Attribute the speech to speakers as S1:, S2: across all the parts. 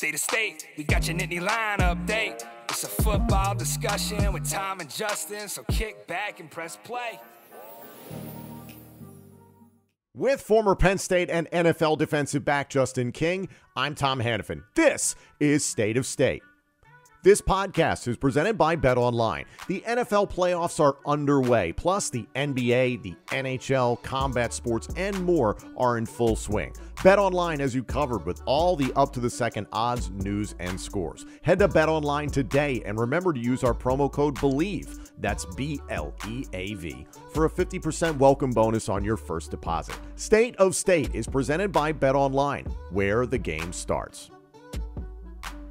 S1: State of State, we got your Nittany Line update. It's a football discussion with Tom and Justin, so kick back and press play.
S2: With former Penn State and NFL defensive back Justin King, I'm Tom Hannafin. This is State of State. This podcast is presented by BetOnline. The NFL playoffs are underway, plus the NBA, the NHL, combat sports, and more are in full swing. BetOnline has you covered with all the up-to-the-second odds, news, and scores. Head to BetOnline today and remember to use our promo code BELIEVE, that's B-L-E-A-V, for a 50% welcome bonus on your first deposit. State of State is presented by BetOnline, where the game starts.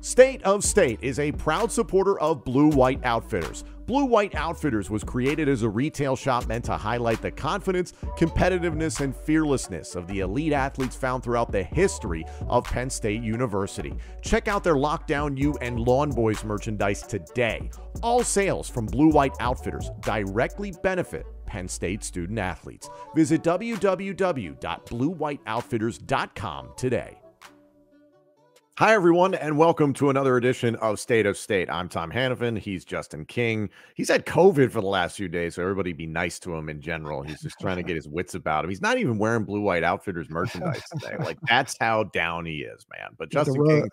S2: State of State is a proud supporter of Blue White Outfitters. Blue White Outfitters was created as a retail shop meant to highlight the confidence, competitiveness, and fearlessness of the elite athletes found throughout the history of Penn State University. Check out their Lockdown U and Lawn Boys merchandise today. All sales from Blue White Outfitters directly benefit Penn State student athletes. Visit www.bluewhiteoutfitters.com today. Hi, everyone, and welcome to another edition of State of State. I'm Tom Hannafin. He's Justin King. He's had COVID for the last few days, so everybody be nice to him in general. He's just trying to get his wits about him. He's not even wearing Blue White Outfitters merchandise today. Like, that's how down he is, man. But Justin King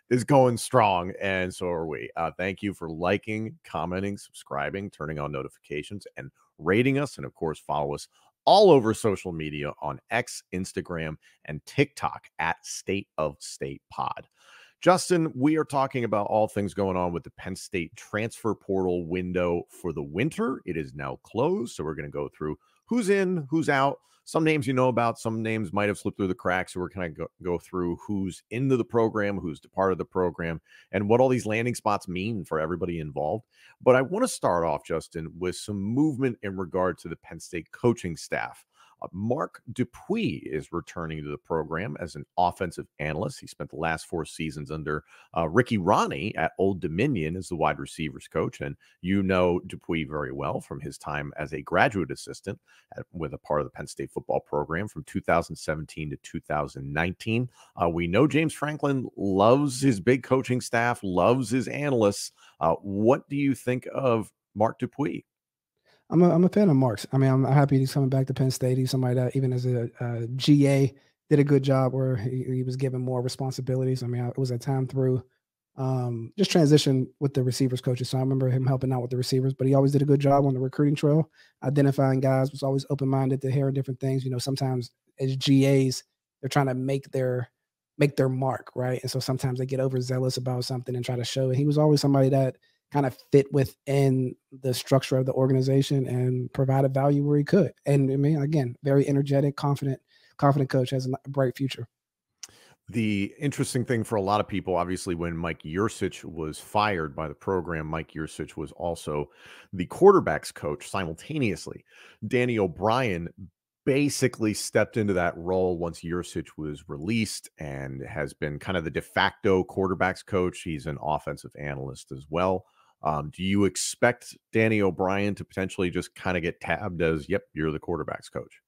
S2: is going strong, and so are we. Thank you for liking, commenting, subscribing, turning on notifications, and rating us. And, of course, follow us all over social media on X, Instagram, and TikTok at State of State Pod. Justin, we are talking about all things going on with the Penn State transfer portal window for the winter. It is now closed, so we're going to go through who's in, who's out. Some names you know about, some names might have slipped through the cracks, so we're going to go through who's into the program, who's departed the program, and what all these landing spots mean for everybody involved. But I want to start off, Justin, with some movement in regard to the Penn State coaching staff. Mark Dupuis is returning to the program as an offensive analyst. He spent the last 4 seasons under Ricky Ronnie at Old Dominion as the wide receivers coach. And you know Dupuis very well from his time as a graduate assistant with a part of the Penn State football program from 2017 to 2019. We know James Franklin loves his big coaching staff, loves his analysts. What do you think of Mark Dupuis?
S3: I'm a fan of Mark's. I mean, I'm happy he's coming back to Penn State. He's somebody that even as a GA did a good job where he was given more responsibilities. I mean, it was a time through just transition with the receivers coaches. So I remember him helping out with the receivers, but he always did a good job on the recruiting trail, identifying guys, was always open-minded to hearing different things. You know, sometimes as GAs, they're trying to make their mark, right? And so sometimes they get overzealous about something and try to show it. He was always somebody that kind of fit within the structure of the organization and provided value where he could. And I mean, again, very energetic, confident coach, has a bright future.
S2: The interesting thing for a lot of people, obviously, when Mike Yursich was fired by the program, Mike Yursich was also the quarterback's coach simultaneously. Danny O'Brien basically stepped into that role once Yursich was released and has been kind of the de facto quarterback's coach. He's an offensive analyst as well. Do you expect Danny O'Brien to potentially just kind of get tabbed as, yep, you're the quarterback's coach?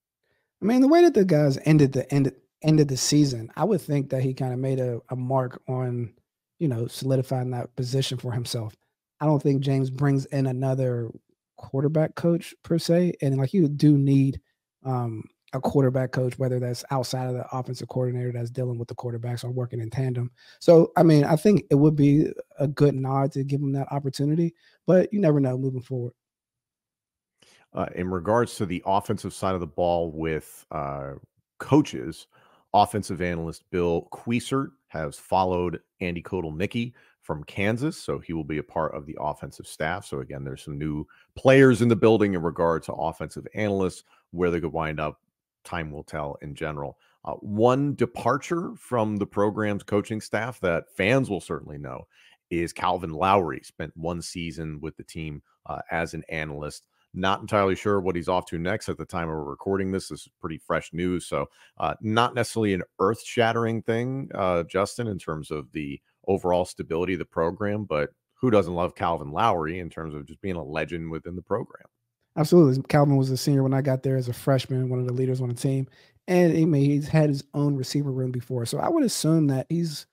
S3: I mean, the way that the guys ended the season, I would think that he kind of made a mark on, you know, solidifying that position for himself. I don't think James brings in another quarterback coach per se. And like, you do need a quarterback coach, whether that's outside of the offensive coordinator that's dealing with the quarterbacks or working in tandem. So, I mean, I think it would be a good nod to give him that opportunity, but you never know moving forward.
S2: In regards to the offensive side of the ball with coaches, offensive analyst Bill Queisert has followed Andy Kotelnicki from Kansas, so he will be a part of the offensive staff. So again, there's some new players in the building in regard to offensive analysts. Where they could wind up, time will tell in general. One departure from the program's coaching staff that fans will certainly know is Calvin Lowry. Spent 1 season with the team as an analyst. Not entirely sure what he's off to next at the time of recording this. This is pretty fresh news, so not necessarily an earth-shattering thing, Justin, in terms of the overall stability of the program, but who doesn't love Calvin Lowry in terms of just being a legend within the program?
S3: Absolutely. Calvin was a senior when I got there as a freshman, one of the leaders on the team. And I mean, he's had his own receiver room before. So I would assume that he's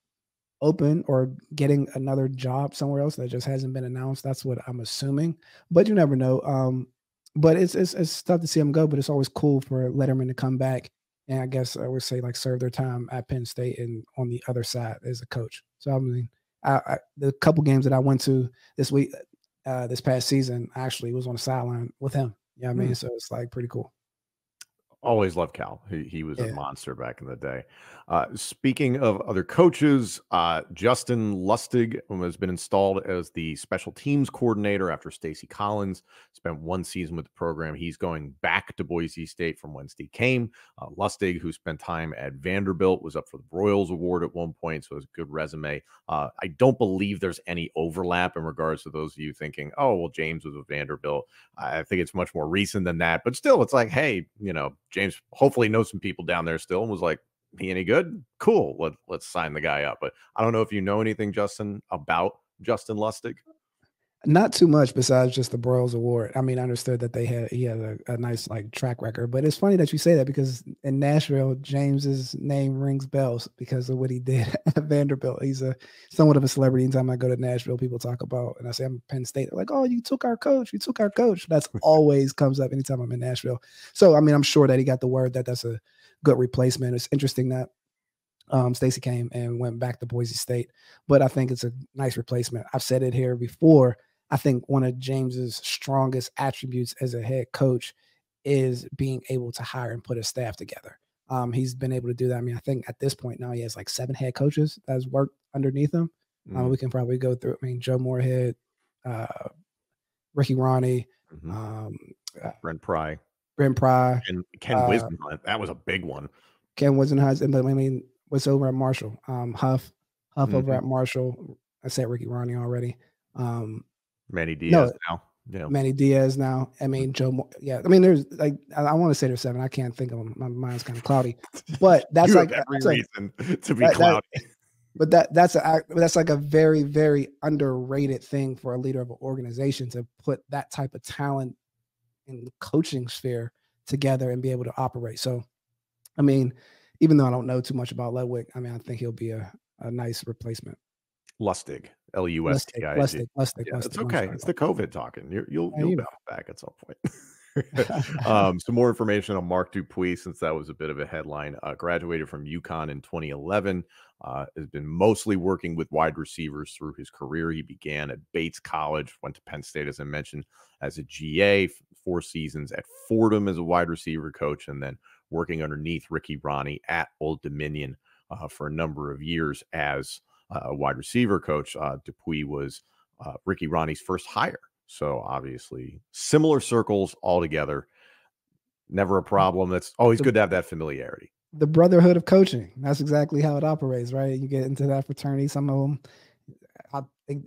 S3: open or getting another job somewhere else that just hasn't been announced. That's what I'm assuming, but you never know. But it's tough to see him go, but it's always cool for Letterman to come back and I guess I would say like serve their time at Penn State and on the other side as a coach. So I mean, the couple games that I went to this week, this past season, actually was on the sideline with him. You know what I mean? So it's like pretty cool.
S2: Always loved Cal. He was a
S3: Yeah.
S2: monster back in the day. Speaking of other coaches, Justin Lustig has been installed as the special teams coordinator after Stacy Collins spent one season with the program. He's going back to Boise State from whence he came. Lustig, who spent time at Vanderbilt, was up for the Broyles Award at one point, so it's a good resume. I don't believe there's any overlap in regards to those of you thinking, oh, well, James was with Vanderbilt. I think it's much more recent than that, but still, it's like, hey, James hopefully knows some people down there still and was like, he any good? Cool. Let's sign the guy up. But I don't know if you know anything, Justin, about Justin Lustig.
S3: Not too much besides just the Broyles Award. I mean, I understood that he had a nice like track record, but it's funny that you say that because in Nashville, James's name rings bells because of what he did at Vanderbilt. He's somewhat of a celebrity. Anytime I go to Nashville, people talk about, and I say I'm Penn State. They're like, oh, you took our coach. You took our coach. That's always comes up anytime I'm in Nashville. So, I mean, I'm sure that he got the word that that's a good replacement. It's interesting that Stacy came and went back to Boise State, but I think it's a nice replacement. I've said it here before. I think one of James's strongest attributes as a head coach is being able to hire and put a staff together. He's been able to do that. I mean, I think at this point now he has like 7 head coaches that has worked underneath him. We can probably go through. I mean, Joe Moorhead, Ricky Ronnie,
S2: Brent Pry,
S3: and
S2: Ken Wisenhunt. That was a big one.
S3: Ken Wisenhunt, and I mean, what's over at Marshall? Huff over at Marshall. I said Ricky Ronnie already.
S2: Manny Diaz now.
S3: Manny Diaz now. I mean, Joe. Yeah. I mean, there's like I want to say there's 7. I can't think of them. My mind's kind of cloudy. But that's like
S2: every reason to be cloudy.
S3: But that's like a very, very underrated thing for a leader of an organization to put that type of talent in the coaching sphere together and be able to operate. So, I mean, even though I don't know too much about Ludwig, I mean, I think he'll be a nice replacement.
S2: Lustig, Lustig. It's okay. It's the COVID talking. You'll bounce back at some point. Some more information on Mark Dupuis, since that was a bit of a headline. Graduated from UConn in 2011. Has been mostly working with wide receivers through his career. He began at Bates College, went to Penn State, as I mentioned, as a GA, 4 seasons at Fordham as a wide receiver coach, and then working underneath Ricky Ronnie at Old Dominion for a number of years as a wide receiver coach. Dupuis was Ricky Ronnie's first hire. So obviously similar circles altogether. Never a problem. That's always good to have that familiarity.
S3: The brotherhood of coaching. That's exactly how it operates, right? You get into that fraternity. Some of them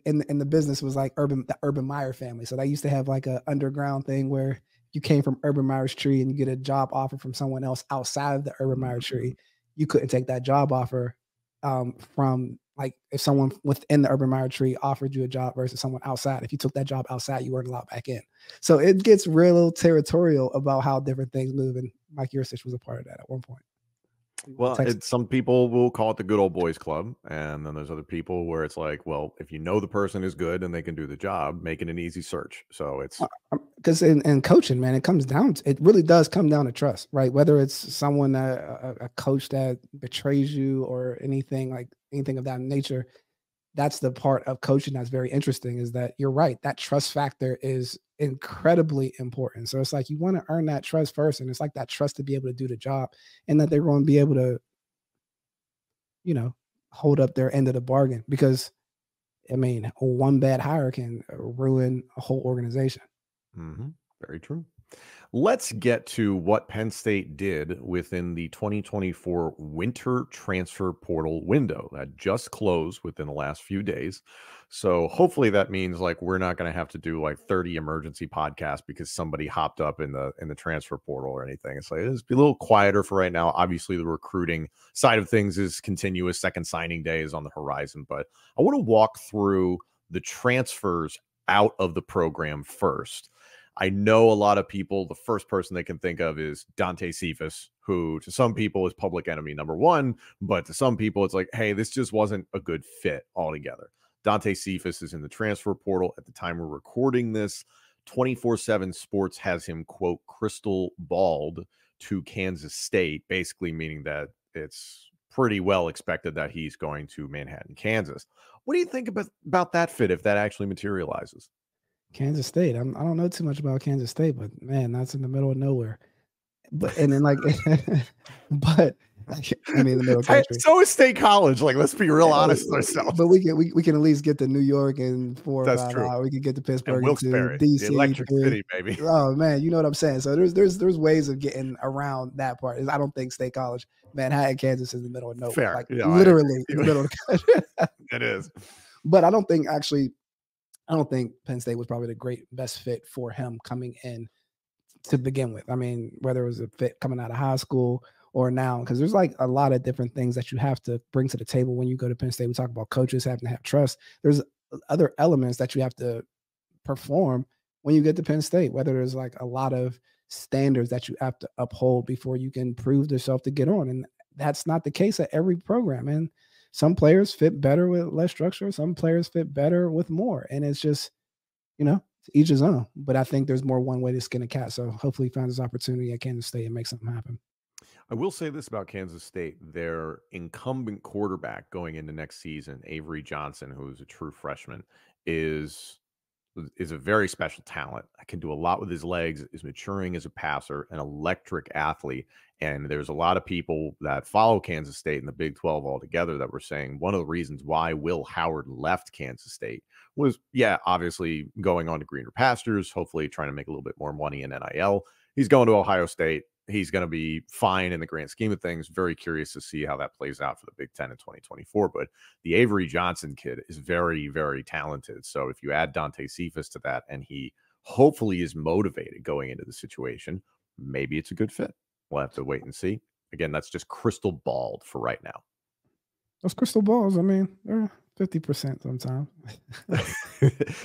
S3: in the business was like the Urban Meyer family. So they used to have like a underground thing where you came from Urban Meyer's tree and you get a job offer from someone else outside of the Urban Meyer tree. You couldn't take that job offer from like if someone within the Urban Meyer tree offered you a job versus someone outside. If you took that job outside, you weren't allowed back in. So it gets real territorial about how different things move. And Mike Yursich was a part of that at one point.
S2: Well, some people will call it the good old boys club. And then there's other people where it's like, well, if you know the person is good and they can do the job, make it an easy search. So it's
S3: because in coaching, man, it really does come down to trust, right? Whether it's someone, a coach that betrays you or anything of that nature, that's the part of coaching that's very interesting, is that you're right. That trust factor is incredibly important. So it's like you want to earn that trust first. And it's like that trust to be able to do the job and that they're going to be able to, hold up their end of the bargain. Because, I mean, one bad hire can ruin a whole organization.
S2: Very true. Let's get to what Penn State did within the 2024 winter transfer portal window that just closed within the last few days. So hopefully that means like we're not going to have to do like 30 emergency podcasts because somebody hopped up in the transfer portal or anything. It's like it's a little quieter for right now. Obviously, the recruiting side of things is continuous. Second signing day is on the horizon, but I want to walk through the transfers out of the program first. I know a lot of people, the first person they can think of is Dante Cephas, who to some people is public enemy number one, but to some people it's like, hey, this just wasn't a good fit altogether. Dante Cephas is in the transfer portal at the time we're recording this. 24/7 Sports has him, quote, crystal balled to Kansas State, basically meaning that it's pretty well expected that he's going to Manhattan, Kansas. What do you think about that fit if that actually materializes?
S3: Kansas State. I don't know too much about Kansas State, but man, that's in the middle of nowhere. But and then like, but I mean, the middle of the country.
S2: So is State College. Like, let's be real honest with ourselves.
S3: But we can at least get to New York in 4 or
S2: That's
S3: 5
S2: true.
S3: hours. We can get to
S2: And
S3: Pittsburgh, to
S2: Wilkes-Barre, the
S3: DC.
S2: Electric City, baby.
S3: Oh man, you know what I'm saying. So there's ways of getting around that part. I don't think State College, Manhattan, Kansas is in the middle of nowhere.
S2: Fair.
S3: Like
S2: Yeah,
S3: literally in the middle of the country.
S2: It is.
S3: But I don't think Penn State was probably the best fit for him coming in to begin with. I mean, whether it was a fit coming out of high school or now, because there's like a lot of different things that you have to bring to the table when you go to Penn State. We talk about coaches having to have trust. There's other elements that you have to perform when you get to Penn State, whether there's like a lot of standards that you have to uphold before you can prove yourself to get on. And that's not the case at every program. And some players fit better with less structure. Some players fit better with more. And it's just, each his own. But I think there's more one way to skin a cat. So hopefully he finds his opportunity at Kansas State and makes something happen.
S2: I will say this about Kansas State. Their incumbent quarterback going into next season, Avery Johnson, who's a true freshman, is a very special talent. I can do a lot with his legs, is maturing as a passer, an electric athlete. And there's a lot of people that follow Kansas State in the Big 12 altogether that were saying one of the reasons why Will Howard left Kansas State was, obviously going on to greener pastures, hopefully trying to make a little bit more money in NIL. He's going to Ohio State. He's going to be fine in the grand scheme of things. Very curious to see how that plays out for the Big Ten in 2024. But the Avery Johnson kid is very, very talented. So if you add Dante Cephas to that and he hopefully is motivated going into the situation, maybe it's a good fit. We'll have to wait and see. Again, that's just crystal balled for right now.
S3: Those crystal balls, I mean, they're 50% sometimes.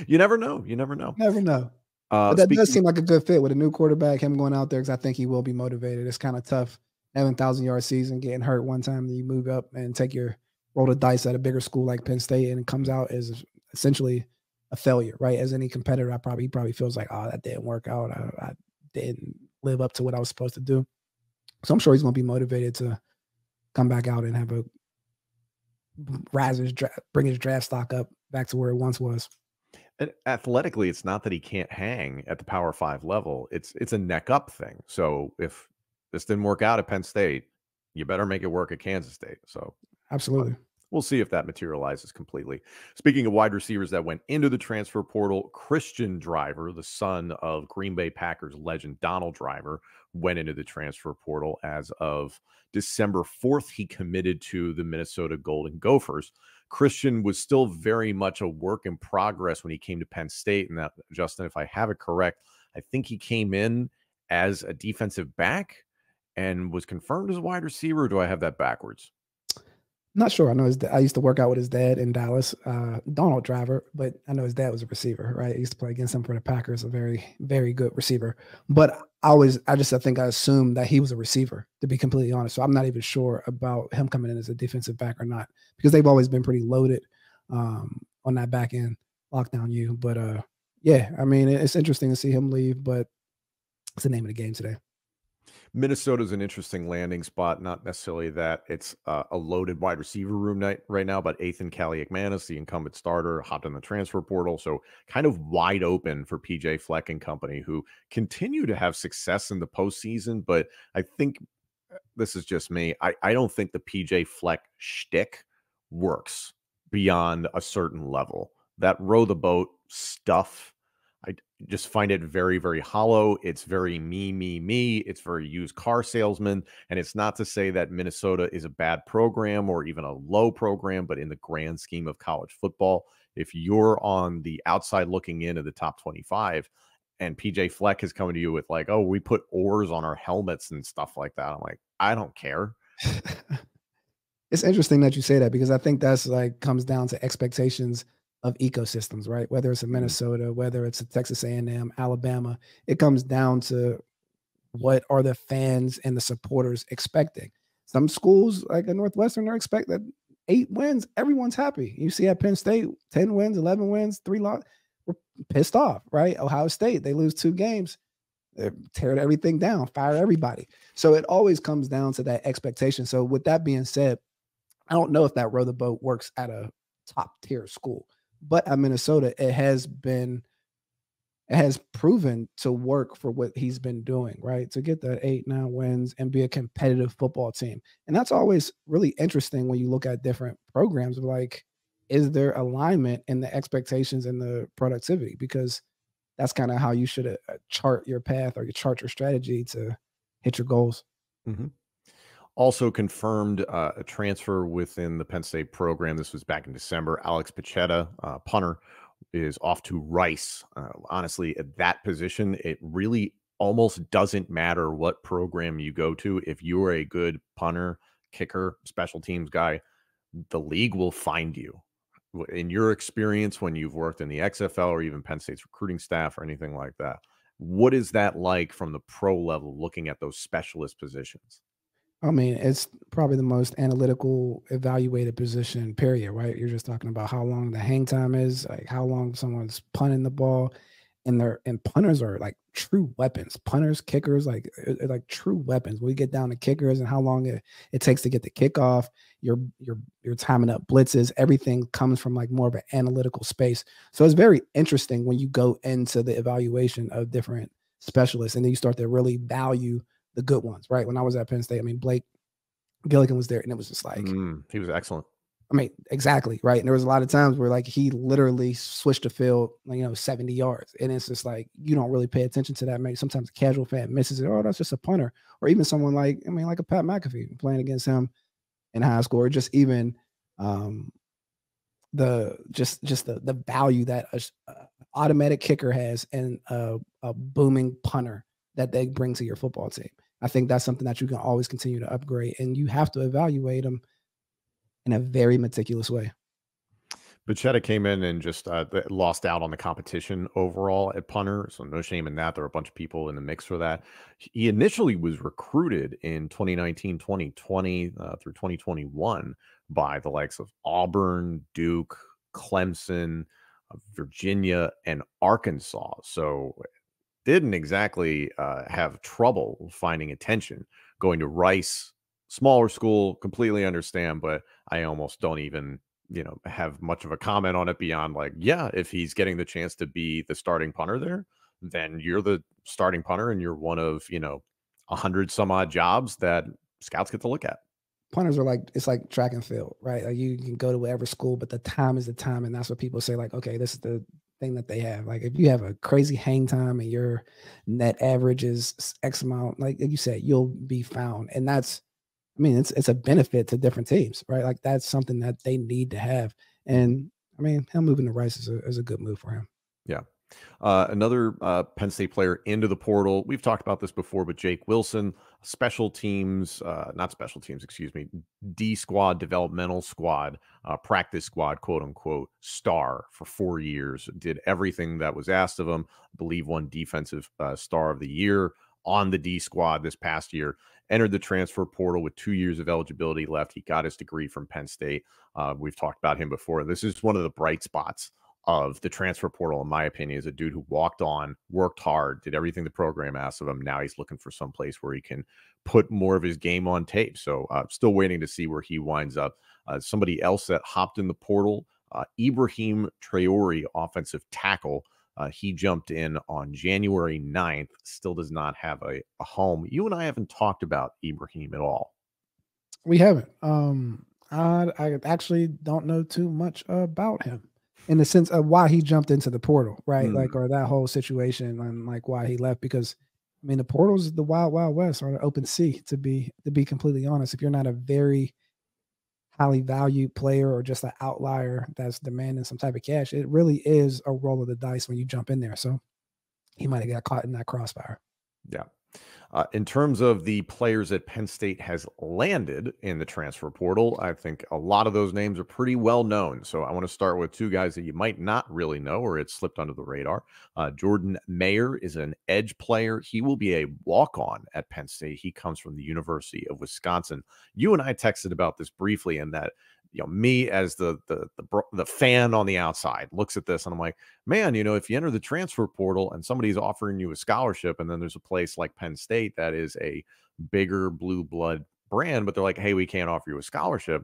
S2: You never know. You never know.
S3: Never know. But that does seem like a good fit with a new quarterback, him going out there, because I think he will be motivated. It's kind of tough having 1,000-yard season, getting hurt one time, then you move up and take your roll the dice at a bigger school like Penn State, and it comes out as essentially a failure, right? As any competitor, he probably feels like, oh, that didn't work out. I didn't live up to what I was supposed to do. So I'm sure he's going to be motivated to come back out and have bring his draft stock up back to where it once was.
S2: And athletically, it's not that he can't hang at the Power 5 level. It's a neck up thing. So if this didn't work out at Penn State, you better make it work at Kansas State. So
S3: absolutely.
S2: We'll see if that materializes completely. Speaking of wide receivers that went into the transfer portal, Christian Driver, the son of Green Bay Packers legend Donald Driver, went into the transfer portal as of December 4th. He committed to the Minnesota Golden Gophers. Christian was still very much a work in progress when he came to Penn State. And that, Justin, if I have it correct, I think he came in as a defensive back and was confirmed as a wide receiver. Or do I have that backwards?
S3: Not sure. I know I used to work out with his dad in Dallas, Donald Driver, but I know his dad was a receiver, right? I used to play against him for the Packers, a very, very good receiver. But I think I assumed that he was a receiver, to be completely honest. So I'm not even sure about him coming in as a defensive back or not, because they've always been pretty loaded on that back end lockdown U. But yeah, I mean, it's interesting to see him leave, but it's the name of the game today.
S2: Minnesota's an interesting landing spot. Not necessarily that it's a loaded wide receiver room right now, but Ethan Kaliakmanis, the incumbent starter, hopped in the transfer portal. So kind of wide open for PJ Fleck and company, who continue to have success in the postseason. But I think this is just me. I don't think the PJ Fleck shtick works beyond a certain level. That row the boat stuff, I just find it very, very hollow. It's very me. It's very used car salesman. And it's not to say that Minnesota is a bad program or even a low program, but in the grand scheme of college football, if you're on the outside looking in of the top 25 and PJ Fleck is coming to you with like, oh, we put oars on our helmets and stuff like that, I'm like, I don't care.
S3: It's interesting that you say that, because I think that's like comes down to expectations of ecosystems, right? Whether it's a
S2: Mhm.
S3: Minnesota, whether it's a Texas A&M, Alabama, it comes down to what are the fans and the supporters expecting. Some schools like a Northwestern are expecting 8 wins. Everyone's happy. You see at Penn State, 10 wins, 11 wins, 3 losses. We're pissed off, right? Ohio State, they lose 2 games. They tear everything down, fire everybody. So it always comes down to that expectation. So with that being said, I don't know if that row the boat works at a top tier school, but at Minnesota, it has proven to work for what he's been doing, right? To get the 8, 9 wins and be a competitive football team. And that's always really interesting when you look at different programs of like, is there alignment in the expectations and the productivity? Because that's kind of how you should chart your path or you chart your strategy to hit your goals.
S2: Mhm. Also confirmed a transfer within the Penn State program. This was back in December. Alex Pachetta, punter, is off to Rice. Honestly, at that position, it really almost doesn't matter what program you go to. If you are a good punter, kicker, special teams guy, the league will find you. In your experience, when you've worked in the XFL or even Penn State's recruiting staff or anything like that, what is that like from the pro level looking at those specialist positions?
S3: I mean, it's probably the most analytical evaluated position, period, right? You're just talking about how long the hang time is, like how long someone's punting the ball. And punters are like true weapons. Punters, kickers, like true weapons. We get down to kickers and how long it takes to get the kickoff, you're timing up blitzes, everything comes from like more of an analytical space. So it's very interesting when you go into the evaluation of different specialists and then you start to really value the good ones, right? When I was at Penn State, I mean, Blake Gilligan was there, and it was just like,
S2: He was excellent.
S3: I mean, exactly, right? And there was a lot of times where like he literally switched the field, like, 70 yards. And it's just like you don't really pay attention to that. Maybe sometimes a casual fan misses it. Oh, that's just a punter. Or even someone like, I mean, like a Pat McAfee playing against him in high school, or just even um the value that a automatic kicker has and a booming punter that they bring to your football team. I think that's something that you can always continue to upgrade, and you have to evaluate them in a very meticulous way.
S2: Bichetta came in and just lost out on the competition overall at punter. So no shame in that. There were a bunch of people in the mix for that. He initially was recruited in 2019, 2020 through 2021 by the likes of Auburn, Duke, Clemson, Virginia, and Arkansas. So didn't exactly have trouble finding attention. Going to Rice, smaller school, completely understand, but I almost don't even have much of a comment on it beyond like, yeah, if he's getting the chance to be the starting punter there, then you're the starting punter and you're one of 100 some odd jobs that scouts get to look at.
S3: Punters are like, it's like track and field, right? Like you can go to whatever school, but the time is the time, and that's what people say. Like, okay, this is the thing that they have. Like, if you have a crazy hang time and your net average is X amount, like you said, you'll be found, and that's, I mean, it's a benefit to different teams, right? Like that's something that they need to have, and I mean, him moving to Rice is a good move for him.
S2: Yeah. Another Penn State player into the portal. We've talked about this before, but Jake Wilson, special teams, not special teams, excuse me, D squad, developmental squad, practice squad, quote unquote, star for 4 years. Did everything that was asked of him. I believe won defensive star of the year on the D squad this past year. Entered the transfer portal with 2 years of eligibility left. He got his degree from Penn State. We've talked about him before. This is one of the bright spots of the transfer portal, in my opinion, is a dude who walked on, worked hard, did everything the program asked of him. Now he's looking for some place where he can put more of his game on tape. So still waiting to see where he winds up. Somebody else that hopped in the portal, Ibrahim Traore, offensive tackle. He jumped in on January 9th, still does not have a home. You and I haven't talked about Ibrahim at all.
S3: We haven't. I actually don't know too much about him in the sense of why he jumped into the portal, right? Like, or that whole situation and like why he left. Because I mean, the portal's is the wild, wild west or the open sea, to be completely honest. If you're not a very highly valued player or just an outlier that's demanding some type of cash, it really is a roll of the dice when you jump in there. So he might have got caught in that crossfire.
S2: Yeah. In terms of the players that Penn State has landed in the transfer portal, I think a lot of those names are pretty well known. So I want to start with two guys that you might not really know or it slipped under the radar. Jordan Mayer is an edge player. He will be a walk-on at Penn State. He comes from the University of Wisconsin. You and I texted about this briefly, and that me as the fan on the outside looks at this and I'm like, man, if you enter the transfer portal and somebody's offering you a scholarship, and then there's a place like Penn State that is a bigger blue blood brand, but they're like, hey, we can't offer you a scholarship.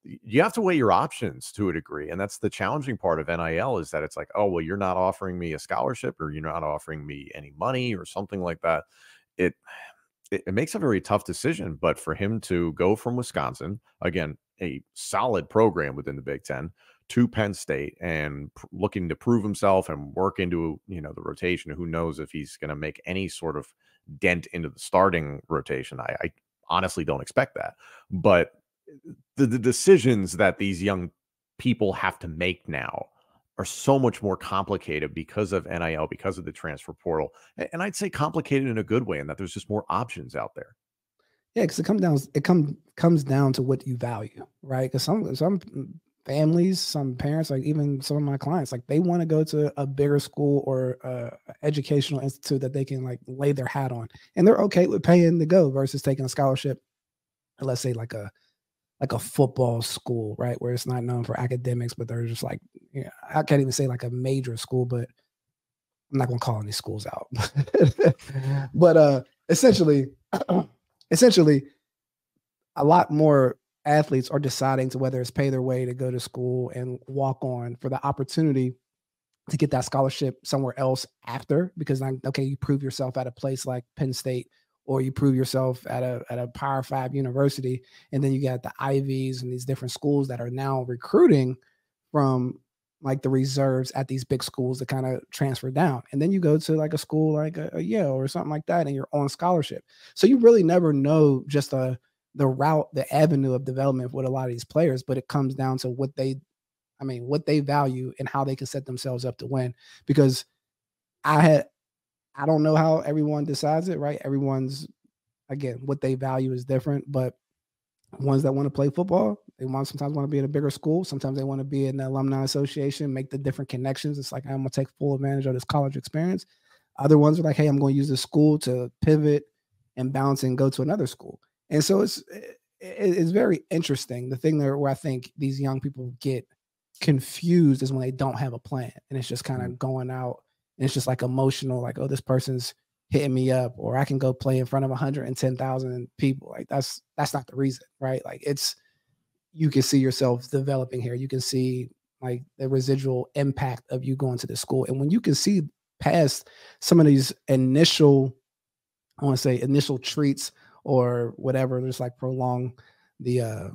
S2: You have to weigh your options to a degree. And that's the challenging part of NIL, is that it's like, oh, well, you're not offering me a scholarship, or you're not offering me any money or something like that. It makes a very tough decision. But for him to go from Wisconsin, again, a solid program within the Big Ten, to Penn State and looking to prove himself and work into, the rotation. Who knows if he's going to make any sort of dent into the starting rotation. I honestly don't expect that. But the decisions that these young people have to make now are so much more complicated because of NIL, because of the transfer portal. And I'd say complicated in a good way, in that there's just more options out there.
S3: Yeah, because it comes down to what you value, right? Because some families, some parents, like even some of my clients, like they want to go to a bigger school or educational institute that they can like lay their hat on, and they're okay with paying to go versus taking a scholarship. Let's say like a football school, right, where it's not known for academics, but they're just like, I can't even say like a major school, but I'm not gonna call any schools out. But essentially, a lot more athletes are deciding to whether it's pay their way to go to school and walk on for the opportunity to get that scholarship somewhere else after, because okay, you prove yourself at a place like Penn State, or you prove yourself at a Power 5 university, and then you got the Ivies and these different schools that are now recruiting from like the reserves at these big schools to kind of transfer down. And then you go to like a school like a Yale or something like that, and you're on scholarship. So you really never know just the route, the avenue of development with a lot of these players, but it comes down to what they value and how they can set themselves up to win. Because I don't know how everyone decides it, right? Everyone's, again, what they value is different, but ones that want to play football, they sometimes want to be in a bigger school. Sometimes they want to be in the alumni association, make the different connections. It's like, I'm going to take full advantage of this college experience. Other ones are like, hey, I'm going to use this school to pivot and bounce and go to another school. And so it's very interesting. The thing there where I think these young people get confused is when they don't have a plan, and it's just kind of going out, and it's just like emotional, like, oh, this person's hitting me up, or I can go play in front of 110,000 people. Like that's not the reason, right? Like you can see yourself developing here. You can see like the residual impact of you going to the school. And when you can see past some of these initial treats or whatever, just like prolong the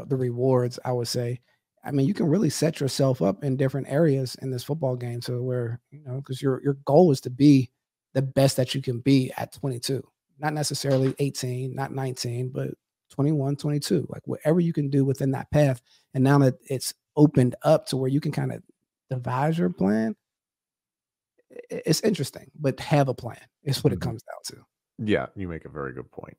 S3: rewards, I would say. I mean, you can really set yourself up in different areas in this football game to where, because your goal is to be the best that you can be at 22, not necessarily 18, not 19, but 21, 22, like whatever you can do within that path. And now that it's opened up to where you can kind of devise your plan, it's interesting, but have a plan is what it comes down to.
S2: Yeah, you make a very good point.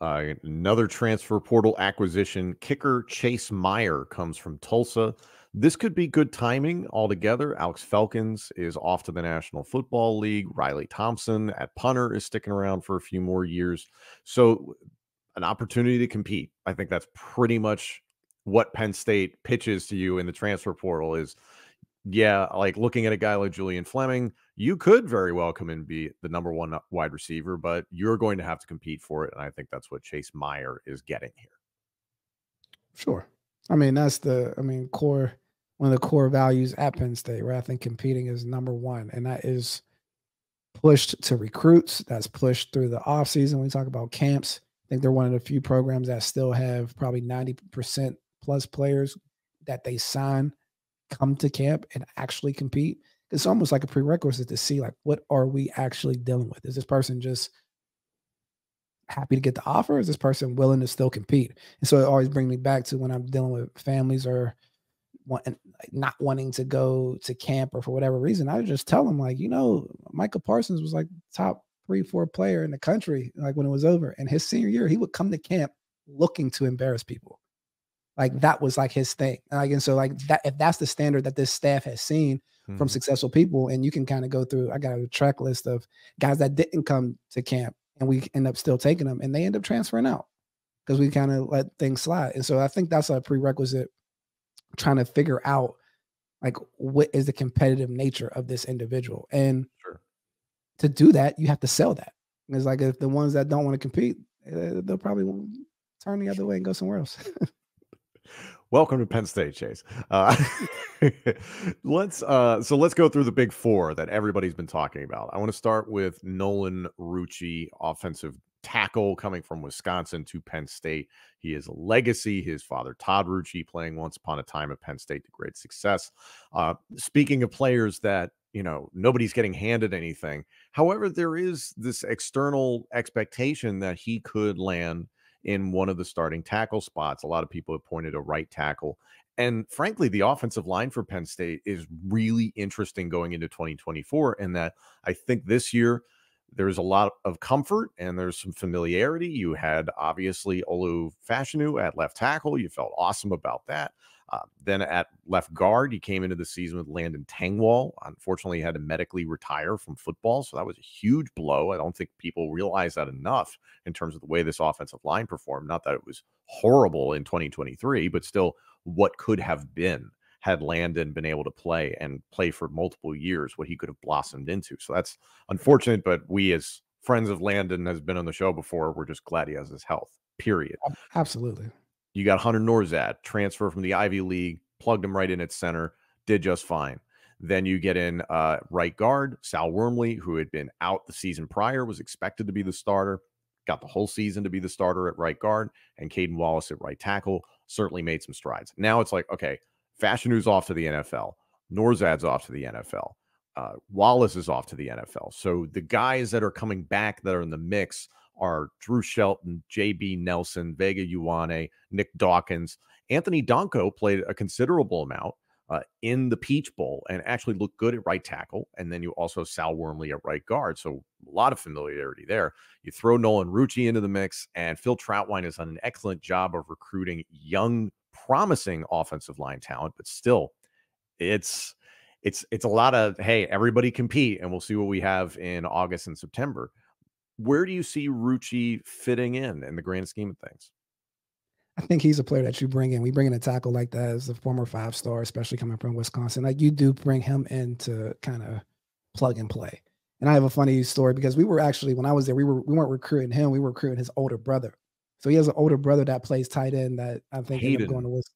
S2: Another transfer portal acquisition, kicker Chase Meyer comes from Tulsa. This could be good timing altogether. Alex Felkins is off to the National Football League. Riley Thompson at punter is sticking around for a few more years. So an opportunity to compete. I think that's pretty much what Penn State pitches to you in the transfer portal is, yeah, like looking at a guy like Julian Fleming, you could very well come in and be the number one wide receiver, but you're going to have to compete for it. And I think that's what Chase Meyer is getting here.
S3: Sure. I mean, that's core, one of the core values at Penn State, where I think competing is number one. And that is pushed to recruits. That's pushed through the offseason. We talk about camps. I think they're one of the few programs that still have probably 90% plus players that they sign come to camp and actually compete. It's almost like a prerequisite to see, like, what are we actually dealing with? Is this person just happy to get the offer? Is this person willing to still compete? And so it always brings me back to when I'm dealing with families or not wanting to go to camp or for whatever reason, I just tell them, like, Micah Parsons was like top 4 player in the country, like when it was over. And his senior year, he would come to camp looking to embarrass people. Like that was like his thing. Like, and so like that, if that's the standard that this staff has seen from successful people, and you can kind of go through, I got a track list of guys that didn't come to camp and we end up still taking them and they end up transferring out because we kind of let things slide. And so I think that's a prerequisite, trying to figure out like what is the competitive nature of this individual. And to do that, you have to sell that. And it's like if the ones that don't want to compete, they'll probably turn the other way and go somewhere else.
S2: Welcome to Penn State, Chase. Let's go through the big four that everybody's been talking about. I want to start with Nolan Rucci, offensive tackle coming from Wisconsin to Penn State. He is a legacy. His father, Todd Rucci, playing once upon a time at Penn State to great success. Speaking of players that, nobody's getting handed anything. However, there is this external expectation that he could land in one of the starting tackle spots. A lot of people have pointed to right tackle. And frankly, the offensive line for Penn State is really interesting going into 2024. And that I think this year there's a lot of comfort and there's some familiarity. You had obviously Olu Fashanu at left tackle. You felt awesome about that. Then at left guard, he came into the season with Landon Tangwall. Unfortunately, he had to medically retire from football, so that was a huge blow. I don't think people realize that enough in terms of the way this offensive line performed. Not that it was horrible in 2023, but still what could have been had Landon been able to play and play for multiple years, what he could have blossomed into. So that's unfortunate, but we as friends of Landon has been on the show before. We're just glad he has his health, period.
S3: Absolutely.
S2: You got Hunter Norzad, transfer from the Ivy League, plugged him right in at center, did just fine. Then you get in right guard, Sal Wormley, who had been out the season prior, was expected to be the starter, got the whole season to be the starter at right guard, and Caden Wallace at right tackle, certainly made some strides. Now it's like, okay, Fashanu's off to the NFL, Norzad's off to the NFL, Wallace is off to the NFL. So the guys that are coming back that are in the mix are Drew Shelton, J.B. Nelson, Vega Ioane, Nick Dawkins. Anthony Donko played a considerable amount in the Peach Bowl and actually looked good at right tackle. And then you also Sal Wormley at right guard. So a lot of familiarity there. You throw Nolan Rucci into the mix, and Phil Trautwein has done an excellent job of recruiting young, promising offensive line talent. But still, it's a lot of, hey, everybody compete, and we'll see what we have in August and September. Where do you see Rucci fitting in the grand scheme of things?
S3: I think he's a player that you bring in. We bring in a tackle like that as a former 5-star, especially coming from Wisconsin. Like you do bring him in to kind of plug and play. And I have a funny story because we were actually, when I was there, we weren't recruiting him. We were recruiting his older brother. So he has an older brother that plays tight end that I think ended up going to Wisconsin.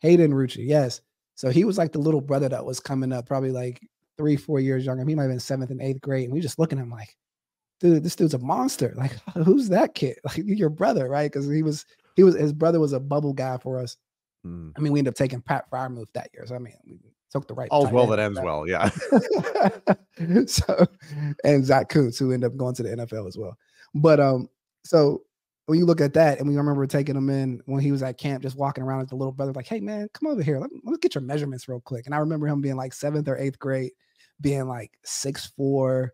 S3: Hayden Rucci, yes. So he was like the little brother that was coming up, probably like 3-4 years younger. He might have been 7th and 8th grade. And we just looking at him like, dude, this dude's a monster. Like, who's that kid? Like, your brother, right? Because his brother was a bubble guy for us. I mean, we ended up taking Pat Fryermuth that year. So, I mean, we took the right.
S2: All's well that ends well, yeah.
S3: So, and Zach Kuntz, who ended up going to the NFL as well. But, so when you look at that, and we remember taking him in when he was at camp, just walking around as the little brother, like, hey, man, come over here. Let's get your measurements real quick. And I remember him being like 7th or 8th grade, being like 6'4",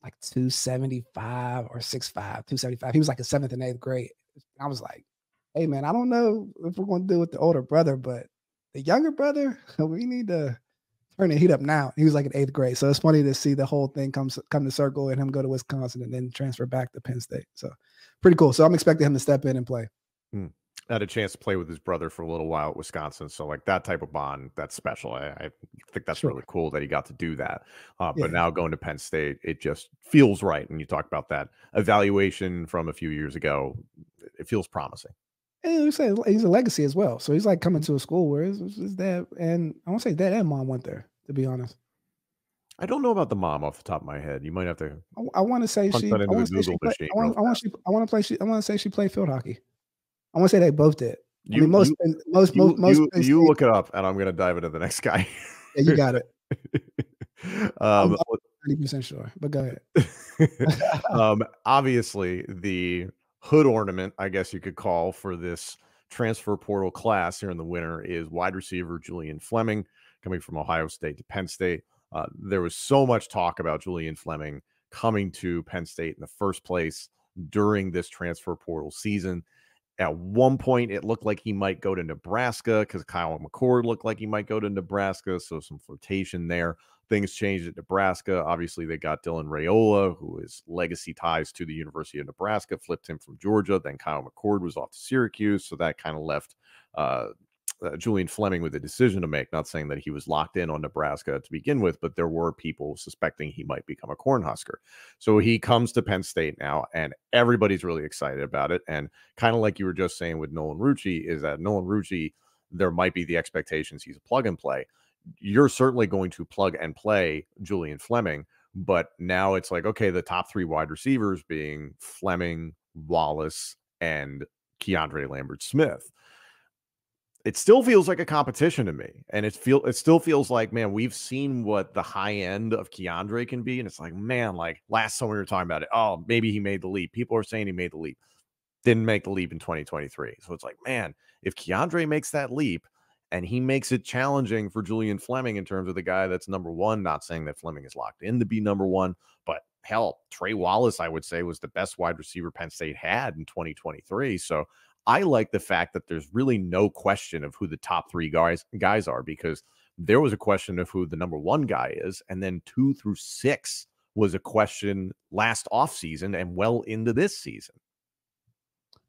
S3: like 275 or 6'5", 275. He was like a 7th and 8th grade. I was like, hey, man, I don't know if we're going to do with the older brother, but the younger brother, we need to turn the heat up now. He was like in 8th grade. So it's funny to see the whole thing come to circle and him go to Wisconsin and then transfer back to Penn State. So pretty cool. So I'm expecting him to step in and play.
S2: I had a chance to play with his brother for a little while at Wisconsin. So like that type of bond, that's special. I think that's really cool that he got to do that. But now going to Penn State, it just feels right. And you talk about that evaluation from a few years ago. It feels promising.
S3: And he's a legacy as well. So he's like coming to a school where his dad, and I want to say dad and mom went there, to be honest.
S2: I don't know about the mom off the top of my head. You might have to.
S3: I want to say she. I want to say she played field hockey. I want to say they both did.
S2: You look it up, and I'm going to dive into the next guy.
S3: Yeah, you got it. I'm 90% sure, but go ahead.
S2: Obviously, the hood ornament, I guess you could call, for this transfer portal class here in the winter is wide receiver Julian Fleming, coming from Ohio State to Penn State. There was so much talk about Julian Fleming coming to Penn State in the first place during this transfer portal season. At one point, it looked like he might go to Nebraska because Kyle McCord looked like he might go to Nebraska. So some flirtation there. Things changed at Nebraska. Obviously, they got Dylan Raiola, who is legacy ties to the University of Nebraska, flipped him from Georgia. Then Kyle McCord was off to Syracuse. So that kind of left Julian Fleming with a decision to make. Not saying that he was locked in on Nebraska to begin with, but there were people suspecting he might become a Cornhusker. So he comes to Penn State now, and everybody's really excited about it. And kind of like you were just saying with Nolan Rucci, is that Nolan Rucci, there might be the expectations he's a plug and play. You're certainly going to plug and play Julian Fleming, but now it's like, okay, the top three wide receivers being Fleming, Wallace, and Keandre Lambert-Smith. It still feels like a competition to me. And it still feels like, man, we've seen what the high end of Keandre can be. And it's like, man, like last summer we were talking about it. Oh, maybe he made the leap. People are saying he made the leap. Didn't make the leap in 2023. So it's like, man, if Keandre makes that leap and he makes it challenging for Julian Fleming in terms of the guy that's number one, not saying that Fleming is locked in to be number one, but hell, Trey Wallace, I would say, was the best wide receiver Penn State had in 2023. So I like the fact that there's really no question of who the top three guys are, because there was a question of who the number one guy is. And then 2 through 6 was a question last offseason and well into this season.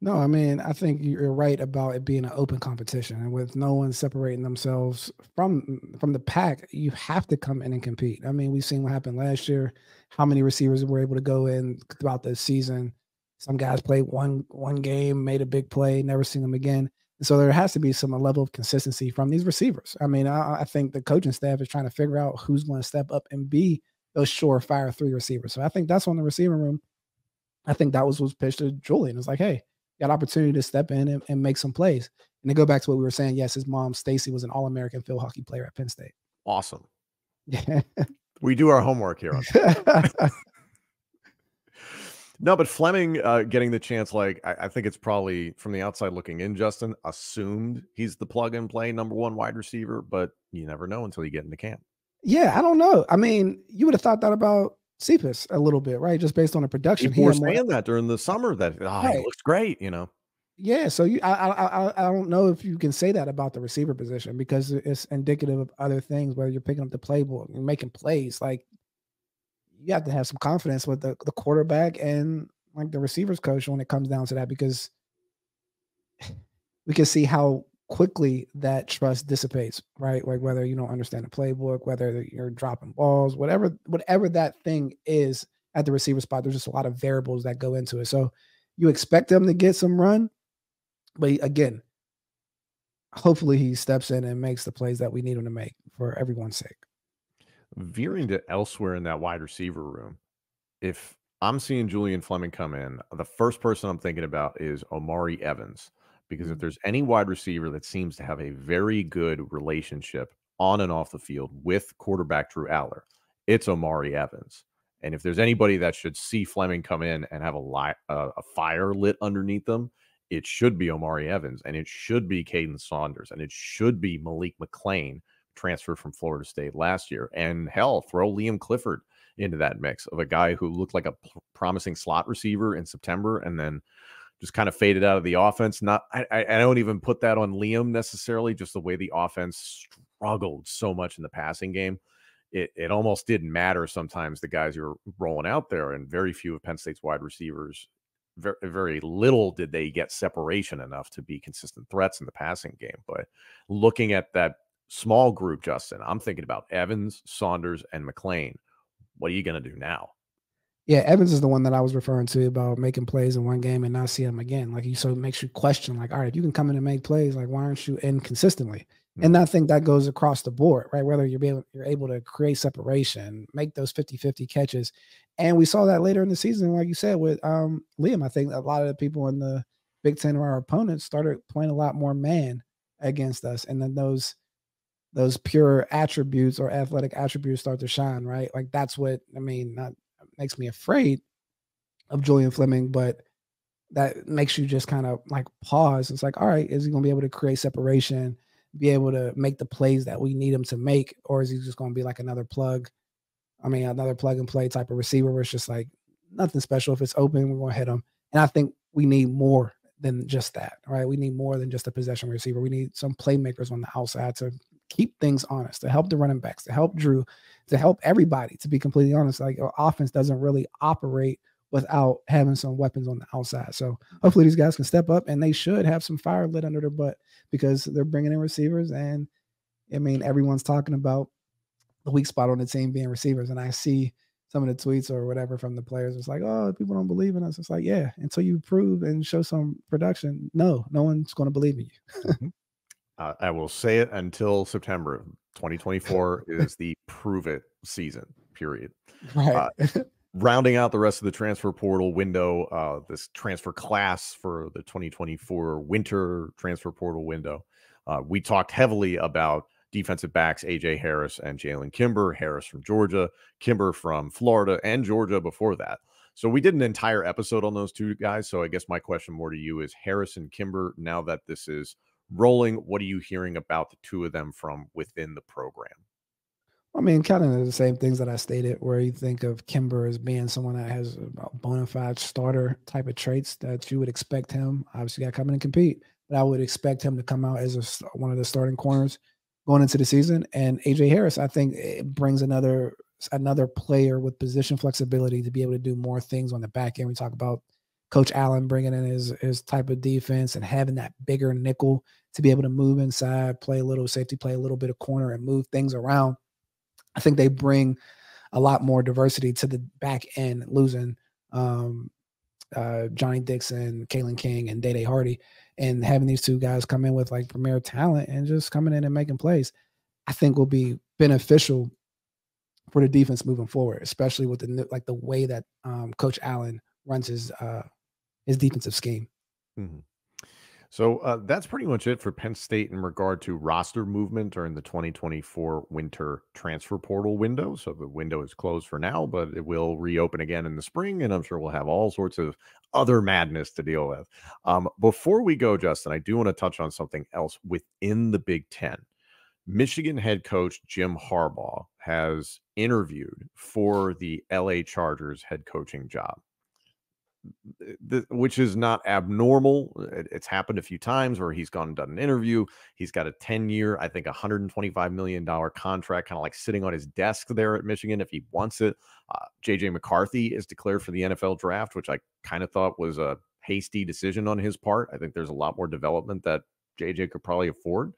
S3: No, I mean, I think you're right about it being an open competition, and with no one separating themselves from the pack, you have to come in and compete. I mean, we've seen what happened last year, how many receivers were able to go in throughout the season. Some guys played one game, made a big play, never seen them again. And so there has to be some level of consistency from these receivers. I mean, I think the coaching staff is trying to figure out who's going to step up and be those surefire 3 receivers. So I think that's on the receiving room. I think that was pitched to Julian. It's like, hey, got opportunity to step in and make some plays. And to go back to what we were saying, yes, his mom, Stacy, was an All-American field hockey player at Penn State.
S2: Awesome.
S3: Yeah.
S2: We do our homework here on No, but Fleming getting the chance, like I think it's probably from the outside looking in, Justin, assumed he's the plug and play number one wide receiver, but you never know until you get into camp.
S3: Yeah, I don't know. I mean, you would have thought that about Cephas a little bit, right? Just based on the production.
S2: People were saying that during the summer that
S3: Right.
S2: he looks great, you know.
S3: Yeah, so I don't know if you can say that about the receiver position, because it's indicative of other things, whether you're picking up the playbook and making plays. Like, you have to have some confidence with the quarterback and like the receivers coach when it comes down to that, because we can see how quickly that trust dissipates, right? Like whether you don't understand the playbook, whether you're dropping balls, whatever that thing is at the receiver spot, there's just a lot of variables that go into it. So you expect them to get some run, but again, hopefully he steps in and makes the plays that we need him to make for everyone's sake.
S2: Veering to elsewhere in that wide receiver room, if I'm seeing Julian Fleming come in, the first person I'm thinking about is Omari Evans, because if there's any wide receiver that seems to have a very good relationship on and off the field with quarterback Drew Aller, it's Omari Evans. And if there's anybody that should see Fleming come in and have a fire lit underneath them, it should be Omari Evans, and it should be Caden Saunders, and it should be Malik McClain, transferred from Florida State last year. And hell, throw Liam Clifford into that mix of a guy who looked like a promising slot receiver in September and then just kind of faded out of the offense. I don't even put that on Liam necessarily, just the way the offense struggled so much in the passing game. It almost didn't matter sometimes the guys you were rolling out there, and very few of Penn State's wide receivers, very, very little did they get separation enough to be consistent threats in the passing game. But looking at that small group, Justin, I'm thinking about Evans, Saunders, and McClain. What are you going to do now?
S3: Yeah, Evans is the one that I was referring to about making plays in one game and not see him again. Like, so it makes you question, like, all right, if you can come in and make plays, like, why aren't you in consistently? And I think that goes across the board, right? Whether you're able to create separation, make those 50-50 catches. And we saw that later in the season, like you said, with Liam. I think a lot of the people in the Big Ten or our opponents started playing a lot more man against us. And then those pure attributes or athletic attributes start to shine, right? Like, that's what, I mean, that makes me afraid of Julian Fleming, but that makes you just kind of like pause. It's like, all right, is he going to be able to create separation, be able to make the plays that we need him to make? Or is he just going to be like another plug I mean, another plug and play type of receiver where it's just like nothing special. If it's open, we're going to hit him. And I think we need more than just that, right? We need more than just a possession receiver. We need some playmakers on the outside to keep things honest, to help the running backs, to help Drew, to help everybody, to be completely honest. Like our offense doesn't really operate without having some weapons on the outside. So hopefully these guys can step up, and they should have some fire lit under their butt because they're bringing in receivers. And I mean, everyone's talking about the weak spot on the team being receivers. And I see some of the tweets or whatever from the players. It's like, oh, people don't believe in us. It's like, yeah, until you prove and show some production, no one's going to believe in you.
S2: I will say it until September. 2024 is the prove it season, period.
S3: Right.
S2: Rounding out the rest of the transfer portal window, this transfer class for the 2024 winter transfer portal window. We talked heavily about defensive backs A.J. Harris and Jalen Kimber. Harris from Georgia, Kimber from Florida, and Georgia before that. So we did an entire episode on those two guys. So I guess my question more to you is Harris and Kimber, now that this is rolling, what are you hearing about the two of them from within the program?
S3: I mean, kind of the same things that I stated, where you think of Kimber as being someone that has a bona fide starter type of traits that you would expect him. Obviously, got to come in and compete, but I would expect him to come out as one of the starting corners going into the season. And AJ Harris, I think it brings another player with position flexibility to be able to do more things on the back end. We talk about Coach Allen bringing in his type of defense and having that bigger nickel to be able to move inside, play a little safety, play a little bit of corner, and move things around. I think they bring a lot more diversity to the back end, losing Johnny Dixon, Kalen King, and Day Hardy, and having these two guys come in with like premier talent and just coming in and making plays, I think will be beneficial for the defense moving forward, especially with the way that Coach Allen runs his defensive scheme.
S2: Mm-hmm. So that's pretty much it for Penn State in regard to roster movement during the 2024 winter transfer portal window. So the window is closed for now, but it will reopen again in the spring, and I'm sure we'll have all sorts of other madness to deal with. Before we go, Justin, I do want to touch on something else within the Big Ten. Michigan head coach Jim Harbaugh has interviewed for the LA Chargers head coaching job, which is not abnormal. It's happened a few times where he's gone and done an interview. He's got a 10-year, I think $125 million contract, kind of like sitting on his desk there at Michigan if he wants it. JJ McCarthy is declared for the NFL draft, which I kind of thought was a hasty decision on his part. I think there's a lot more development that JJ could probably afford.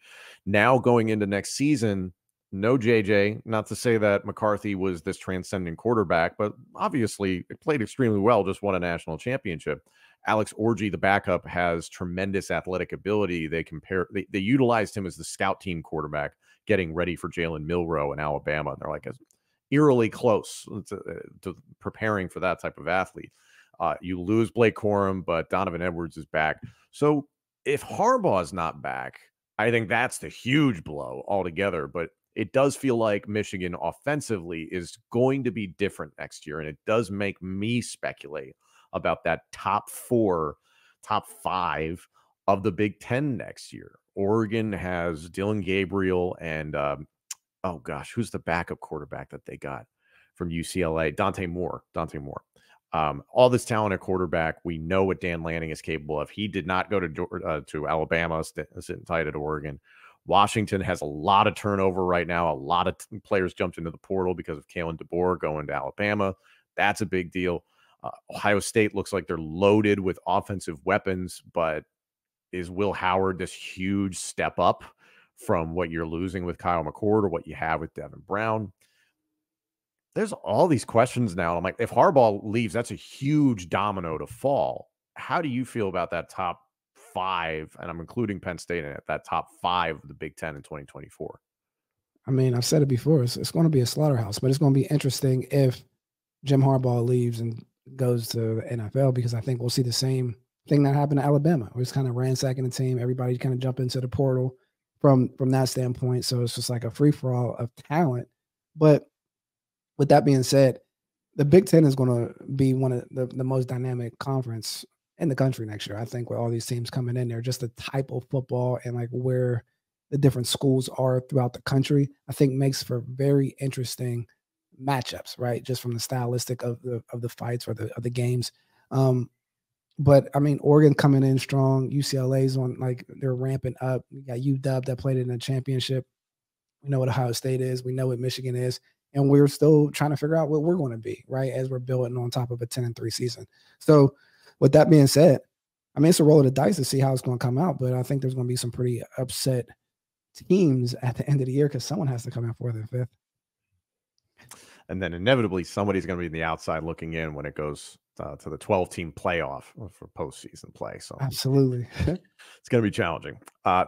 S2: Now going into next season, no JJ, not to say that McCarthy was this transcendent quarterback, but obviously it played extremely well, just won a national championship. Alex Orji, the backup, has tremendous athletic ability. They utilized him as the scout team quarterback, getting ready for Jalen Milroe in Alabama. And they're like eerily close to preparing for that type of athlete. You lose Blake Corum, but Donovan Edwards is back. So if Harbaugh is not back, I think that's the huge blow altogether. But it does feel like Michigan offensively is going to be different next year. And it does make me speculate about that top 5 of the Big Ten next year. Oregon has Dylan Gabriel and, who's the backup quarterback that they got from UCLA? Dante Moore. All this talent at quarterback. We know what Dan Lanning is capable of. He did not go to Alabama, sitting tight at Oregon. Washington has a lot of turnover right now. A lot of players jumped into the portal because of Kalen DeBoer going to Alabama. That's a big deal. Ohio State looks like they're loaded with offensive weapons, but is Will Howard this huge step up from what you're losing with Kyle McCord or what you have with Devin Brown? There's all these questions now. I'm like, if Harbaugh leaves, that's a huge domino to fall. How do you feel about that top 5? And I'm including Penn State in it, that top 5 of the Big Ten in 2024.
S3: I mean, I've said it before. It's going to be a slaughterhouse, but it's going to be interesting if Jim Harbaugh leaves and goes to the NFL, because I think we'll see the same thing that happened to Alabama, where it's kind of ransacking the team. Everybody kind of jump into the portal from that standpoint. So it's just like a free-for-all of talent. But with that being said, the Big Ten is going to be one of the most dynamic conference in the country next year. I think with all these teams coming in there, just the type of football and like where the different schools are throughout the country, I think makes for very interesting matchups, right? Just from the stylistic of the fights or the games. But I mean, Oregon coming in strong. UCLA's on, like, they're ramping up. We got UW that played in the championship. We know what Ohio State is. We know what Michigan is. And we're still trying to figure out what we're going to be, right, as we're building on top of a 10-3 season. So with that being said, I mean, it's a roll of the dice to see how it's going to come out. But I think there's going to be some pretty upset teams at the end of the year because someone has to come in fourth and fifth.
S2: And then inevitably somebody's going to be in the outside looking in when it goes to the 12-team playoff for postseason play. So
S3: absolutely.
S2: It's going to be challenging.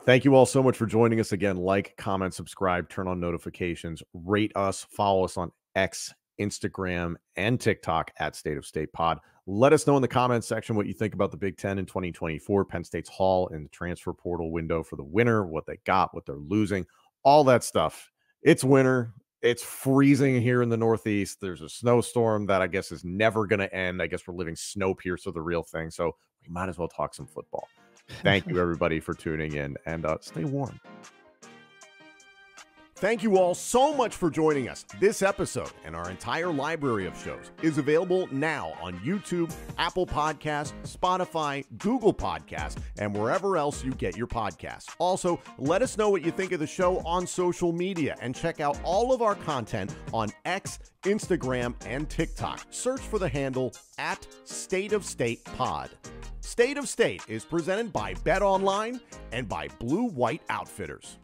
S2: Thank you all so much for joining us again. Like, comment, subscribe, turn on notifications, rate us, follow us on X, Instagram, and TikTok at State of State Pod. Let us know in the comments section what you think about the Big Ten in 2024, Penn State's haul in the transfer portal window for the winter, what they got, what they're losing, all that stuff. It's winter. It's freezing here in the Northeast. There's a snowstorm that I guess is never going to end. I guess we're living Snowpiercer, the real thing. So we might as well talk some football. Thank you, everybody, for tuning in, and stay warm. Thank you all so much for joining us. This episode and our entire library of shows is available now on YouTube, Apple Podcasts, Spotify, Google Podcasts, and wherever else you get your podcasts. Also, let us know what you think of the show on social media and check out all of our content on X, Instagram, and TikTok. Search for the handle at State of State Pod. State of State is presented by Bet Online and by Blue White Outfitters.